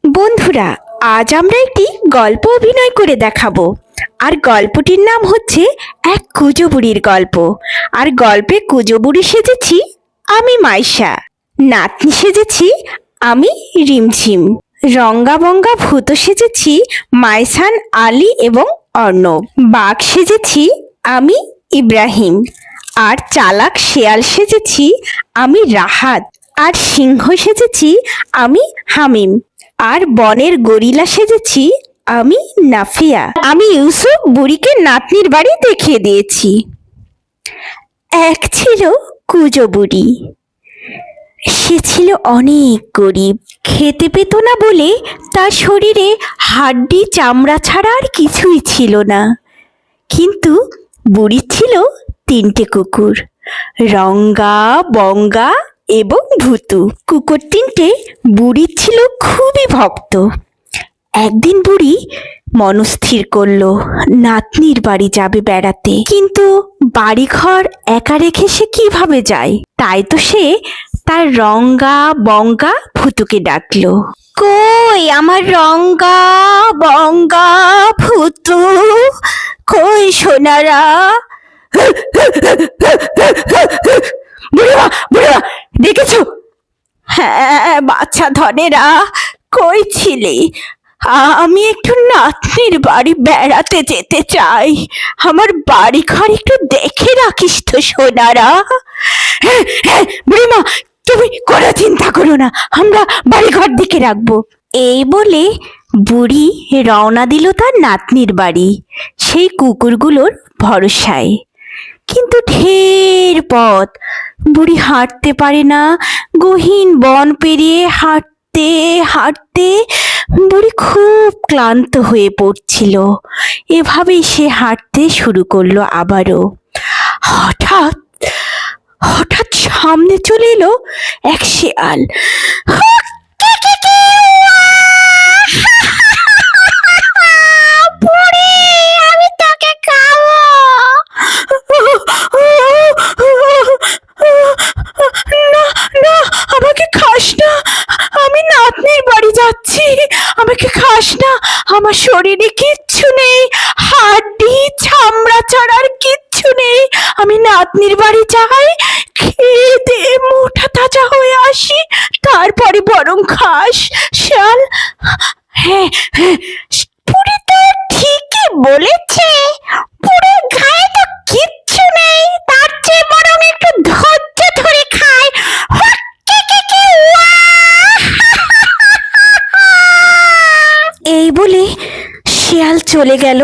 বন্ধুরা, আজ আমরা একটি গল্প অভিনয় করে দেখাবো। আর গল্পটির নাম হচ্ছে এক কুজো বুড়ির গল্প। আর গল্পে কুজো বুড়ি সেজেছি আমি মাইশা, নাতনি সেজেছি আমি রিমঝিম, রঙ্গা বঙ্গা ভূত সেজেছি মাইসান আলী এবং অর্ণব, বাঘ সেজেছি আমি ইব্রাহিম, আর চালাক শেয়াল সেজেছি আমি রাহাত, আর সিংহ সেজেছি আমি হামিম, আর বনের গরিলা সেজেছি আমি নাফিয়া। আমি ইউসুফ বুড়িকে নাতনির বাড়ি দেখিয়ে দিয়েছি। এক ছিল কুজো বুড়ি। সে ছিল অনেক গরিব, খেতে পেত না বলে তার শরীরে হাড্ডি চামড়া ছাড়া আর কিছুই ছিল না। কিন্তু বুড়ির ছিল 3টে কুকুর, রঙ্গা বঙ্গা এবং ভুতু। কুকুর 3টে বুড়ির ছিল খুবই ভক্ত। একদিন বুড়ি মনস্থির করলো নাতনির বাড়ি যাবে বেড়াতে, কিন্তু বাড়িঘর একা রেখে সে কিভাবে যায়। তাই তো সে তার রঙ্গা বঙ্গা ভুতুকে ডাকলো। কই আমার রঙ্গা বঙ্গা ভুতু, কই সোনারা? বুড়িমা বুড়িমা দেখেছো? হ্যাঁ বাচ্চা ধনেরা, কই ছিলে? আমি একটু নাতনির বাড়ি বেড়াতে যেতে চাই। আমার বাড়ি ঘর একটু দেখে রাখিস তো সোনারা। হ্যাঁ হ্যাঁ বুড়িমা, তুমি কোনো চিন্তা করো না, আমরা বাড়ি ঘর দেখে রাখবো। এই বলে বুড়ি রওনা দিল তার নাতনির বাড়ি, সেই কুকুরগুলোর ভরসায়। কিন্তু ঢের পথ, বুড়ি হাঁটতে পারে না। গহীন বন পেরিয়ে হাঁটতে হাঁটতে বুড়ি খুব ক্লান্ত হয়ে পড়ছিল। এভাবেই সে হাঁটতে শুরু করলো আবারও। হঠাৎ হঠাৎ সামনে চলে এলো এক শেয়াল। আমি তোকে খাবো। না না, আমাকে খাস না, আমি নাতনির বাড়ি যাচ্ছি, আমাকে খাস না। আমার শরীরে কিচ্ছু নেই, হাড্ডি চামড়া ছাড়ার কিচ্ছু নেই। আমি নাতনির বাড়ি যাই, খেয়ে দিয়ে মোটা তাজা হয়ে আসি, তারপরে বরং খাস। শেয়াল হ্যাঁ হ্যাঁ, বুড়ি তো ঠিকই বলেছে, বুড়ির গায়ে তো কিচ্ছু নেই, তার চেয়ে বরং একটু ধৈর্য ধরে খায়। এই বলে শেয়াল চলে গেল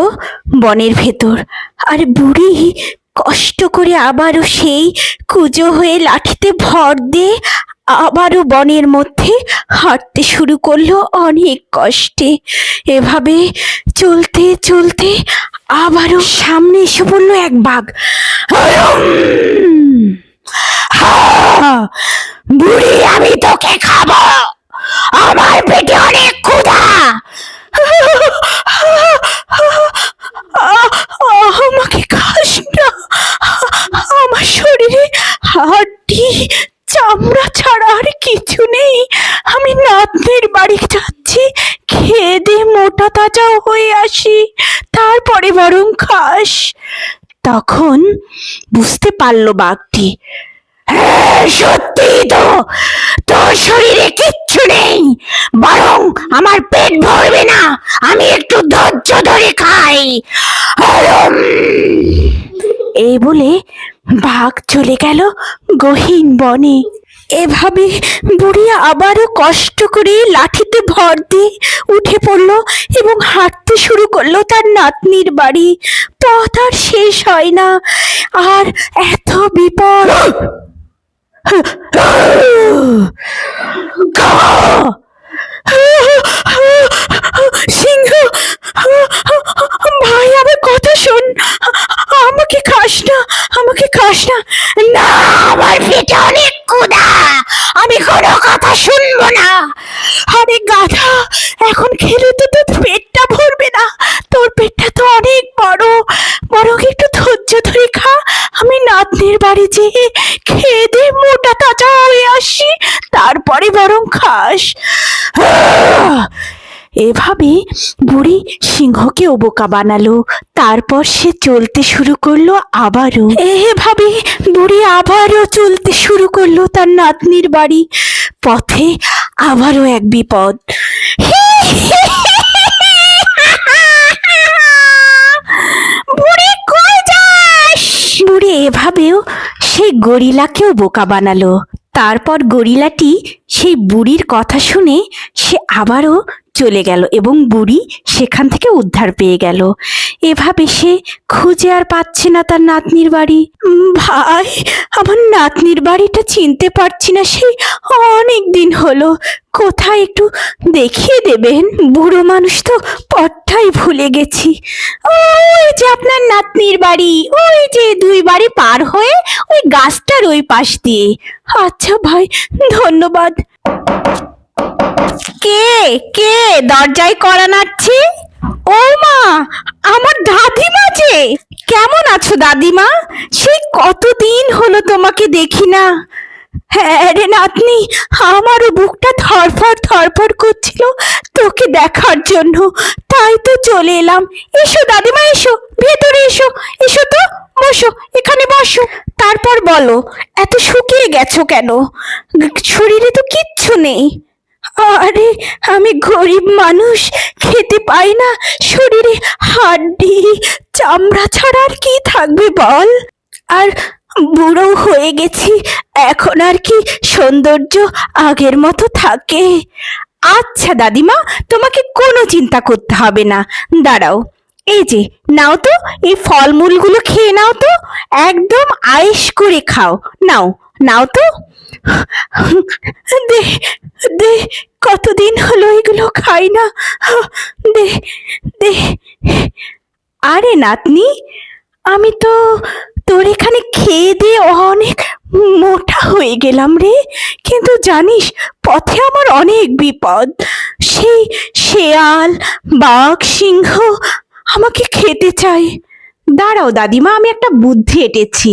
বনের ভেতর। আর বুড়ি কষ্ট করে আবারও সেই কুজো হয়ে লাঠিতে ভর দিয়ে আবারও বনের মধ্যে হাঁটতে শুরু করলো অনেক কষ্টে। এভাবে চলতে চলতে আবারও সামনে এসে পড়লো এক বাঘ। বুড়ি আমি তোকে খাবো, আমার পেটে অনেক ক্ষুধা। আমাকে খাস না, আমার শরীরে হাড্ডি চামড়া ছাড়া আর কিছু নেই। আমি নাতনির বাড়ি যাচ্ছি, খেয়ে দিয়ে মোটা তাজা হয়ে আসি, তারপরে বরং খাস। তখন বুঝতে পারলো বাঘটি, হ্যাঁ সত্যি তো, তোর শরীরে কিচ্ছু নেই, বরং আমার পেট ভরবে না, আমি একটু ধৈর্য ধরে খাই। এই বলে বাঘ চলে গেল গহীন বনে। এভাবে বুড়ি আবারও কষ্ট করে লাঠিতে ভর দিয়ে উঠে পড়লো এবং হাঁটতে শুরু করলো তার নাতনির বাড়ি। পথ আর শেষ হয় না, আর এত বিপদ। সিংহ ভাই, আমার কথা শোন, আমাকে খাস না, আমাকে খাস না। না, আমার পেটে অনেক ক্ষুধা, আমি কোনো কথা শুনবো না। আরে গাধা, এখন খেলে তো তোর পেটটা ভরবে না, তোর পেটটা তো অনেক বড়, বরং একটু ধৈর্য ধরে খা, আমি নাতনির বাড়ি যেয়ে খেয়ে দিয়ে মোটা তাজা হয়ে আসি, তারপরে বরং খাস। এভাবে বুড়ি সিংহকেও বোকা বানালো। তারপর সে চলতে শুরু করলো আবারও। এভাবে বুড়ি আবারও চলতে শুরু করলো তার নাতনির বাড়ি। পথে আবারও এক বিপদ। বুড়ি কই যাস? বুড়ি এভাবেও সেই গরিলাকেও বোকা বানালো। তারপর গরিলাটি সেই বুড়ির কথা শুনে সে আবারও চলে গেল এবং বুড়ি সেখান থেকে উদ্ধার পেয়ে গেল। এভাবে সে খুঁজে আর পাচ্ছে না তার নাতনির বাড়ি। ভাই, আমার নাতনির বাড়িটা চিনতে পারছি না, সেই অনেক দিন হলো, কোথায় একটু দেখিয়ে দেবেন? বুড়ো মানুষ তো পথটাই ভুলে গেছি। ওই যে আপনার নাতনির বাড়ি, ওই যে 2 বাড়ি পার হয়ে ওই গাছটার ওই পাশ দিয়ে। আচ্ছা ভাই, ধন্যবাদ। কে কে দরজায় কড়া নাড়ছে? ও মা, আমার দাদিমা যে। কেমন আছো দাদিমা? সেই কতদিন হলো তোমাকে দেখি না। হ্যাঁ রে নাতনি, আমারও বুকটা ধরফর করছিল তোকে দেখার জন্য, তাই তো চলে এলাম। এসো দাদিমা, এসো, ভেতরে এসো। এসো তো, বসো, এখানে বসো। তারপর বলো, এত শুকিয়ে গেছো কেন? শরীরে তো কিচ্ছু নেই। আরে আমি গরিব মানুষ, খেতে পাই না, শরীরে হাড্ডি চামড়া ছাড়া আর কি থাকবে বল? আর বুড়ো হয়ে গেছি, এখন আর কি সৌন্দর্য আগের মতো থাকে? আচ্ছা দাদিমা, তোমাকে কোনো চিন্তা করতে হবে না। দাঁড়াও, এই যে নাও তো, এই ফলমূলগুলো খেয়ে নাও তো, একদম আয়েশ করে খাও। নাও নাও তো। দে দে, কতদিন হলো এগুলো খাই না, দে দে। আরে নাতনি, আমি তো তোর এখানে খেয়ে দিয়ে অনেক মোটা হয়ে গেলাম রে, কিন্তু জানিস পথে আমার অনেক বিপদ। সেই শেয়াল, বাঘ, সিংহ আমাকে খেতে চায়। দাঁড়াও দাদিমা, আমি একটা বুদ্ধি এঁটেছি।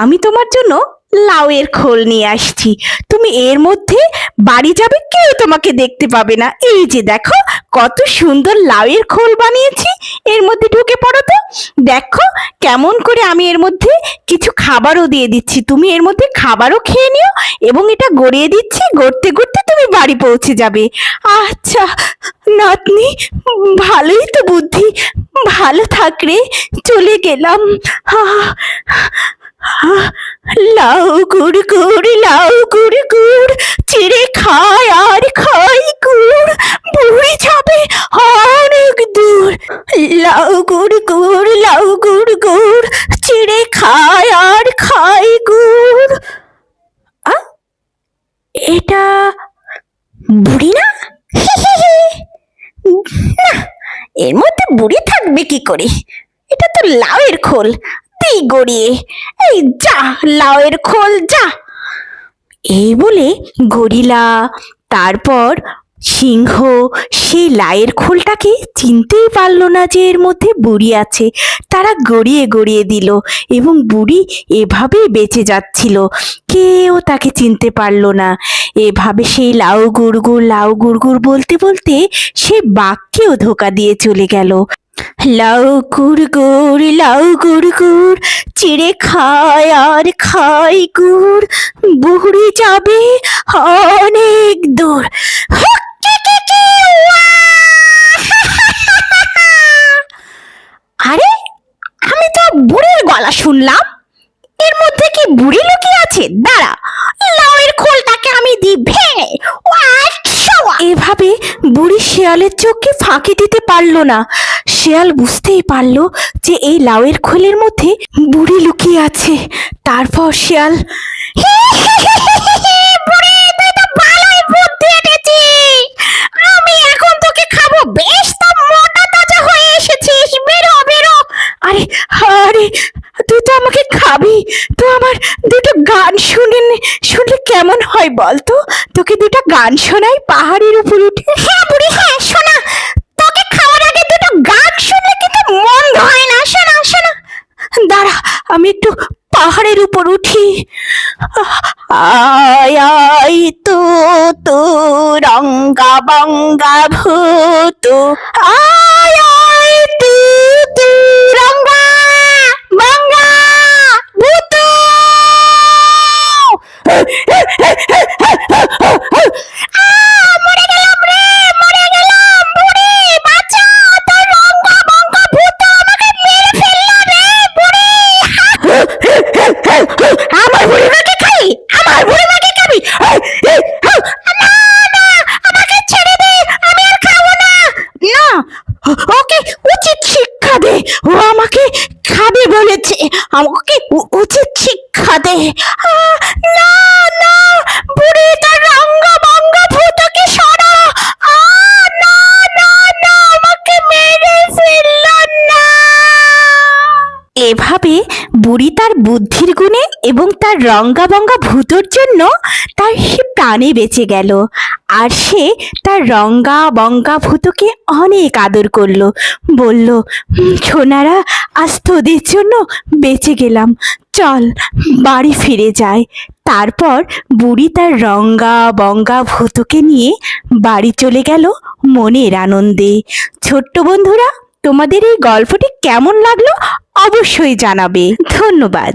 আমি তোমার জন্য লাউয়ের খোল নিয়ে আসছি। তুমি এর মধ্যে বাড়ি যাবে, কেউ তোমাকে দেখতে পাবে না। এই যে দেখো, কত সুন্দর লাউয়ের খোল বানিয়েছি। এর মধ্যে ঢুকে পড়ো তো। দেখো কেমন করে আমি এর মধ্যে কিছু খাবারও দিয়ে দিচ্ছি, তুমি এর মধ্যে খাবারও খেয়ে নিও এবং এটা গড়িয়ে দিচ্ছি, গড়তে গড়তে তুমি বাড়ি পৌঁছে যাবে। আচ্ছা নাতনি, ভালোই তো বুদ্ধি, ভালো থাক রে, চলে গেলাম। লাউ গুড় গুড়, লাউ গুড় গুড়, চিড়ে খায় আর খাই গুড়, বুড়ি যাবে অনেক দূর। লাউ গুড় গুড়, লাউ গুড় গুড়, চিড়ে খায় আর খাই গুড়। এটা বুড়ি না? না, এর মধ্যে বুড়ি থাকবে কি করে? এটা তো লাউয়ের খোল, দিই গড়িয়ে। এই যা লাউয়ের খোল, যা। এই বলে গরিলা, তারপর সিংহ সেই লাউয়ের খোলটাকে চিনতেই পারলো না যে এর মধ্যে বুড়ি আছে। তারা গড়িয়ে গড়িয়ে দিল এবং বুড়ি এভাবেই বেঁচে যাচ্ছিল, কেউ তাকে চিনতে পারলো না। এভাবে সেই লাউ গুড়গুড়, লাউ গুড়গুড় বলতে বলতে সে বাঘকেও ধোকা দিয়ে চলে গেল। লাউ গুড় গুড়, লাউ গুড় গুড়, চিড়ে খায় আর খাই গুড়, বুড়ি যাবে অনেক দূর। আরে, আমি তো বুড়ির গলা শুনলাম, এর মধ্যে কি বুড়ি লুকিয়ে আছে? দাঁড়া, লাউয়ের খোলটাকে আমি দিই ভেঙে। এভাবে বুড়ি শিয়ালের চোখকে ফাঁকি দিতে পারলো না। শিয়াল বুঝতেই পারলো যে এই লাউয়ের খোলের মধ্যে বুড়ি লুকিয়ে আছে। তারপর শিয়াল, বুড়ি তুই তো ভালোই বুদ্ধি এঁটেছিস, আমি এখন তোকে খাবো, বেশ তো মোটা তাজা হয়ে এসেছিস, বেরো বেরো। আরে আরে, তুই তো আমাকে খাবি, তো আমার দুটো গান শুনলে কেমন হয় বলতো? তোকে দুটো গান শোনাই পাহাড়ের উপর উঠে। হ্যাঁ বুড়ি, হ্যাঁ শোনা, তোকে খাওয়ার আগে দুটো গান শুনলে কিন্তু মন্দ হয় না, শোনা শোনা। দাঁড়া, আমি একটু পাহাড়ের উপর উঠি। আয় আয় তো তো রঙ্গা বঙ্গা ভূত আয় আয় তু তু রঙ্গা বঙ্গা ভূত মরে গেলাম রে, মরে গেলাম। বুড়ি বাঁচা, তোর রঙ্গা বঙ্গা ভূত আমাকে মেরে ফেললো রে বুড়ি। আমার বুড়ি মাকে খাই, আমার বুড়ি মাকে খাবি? না না, আমাকে ছেড়ে দে, আমি আর খাবো না। না, ওকে উচিত শিক্ষা দে, ও আমাকে খাবে বলেছে, আমাকে উচিত শিক্ষা দে। না না, বুড়ি তার রঙ্গা বঙ্গা ভূতকে সরা। না না না, আমাকে মেরে ফেললো না। এভাবে বুড়ি তার বুদ্ধির গুণে এবং তার রঙ্গা বঙ্গা ভূতর জন্য তার সে প্রাণে বেঁচে গেল। আর সে তার রঙ্গা বঙ্গা ভূতকে অনেক আদর করলো, বলল, সোনারা, আজ তোদের জন্য বেঁচে গেলাম, চল বাড়ি ফিরে যাই। তারপর বুড়ি তার রঙ্গা বঙ্গা ভূতকে নিয়ে বাড়ি চলে গেল মনের আনন্দে। ছোট্ট বন্ধুরা, তোমাদের এই গল্পটি কেমন লাগলো অবশ্যই জানাবে। ধন্যবাদ।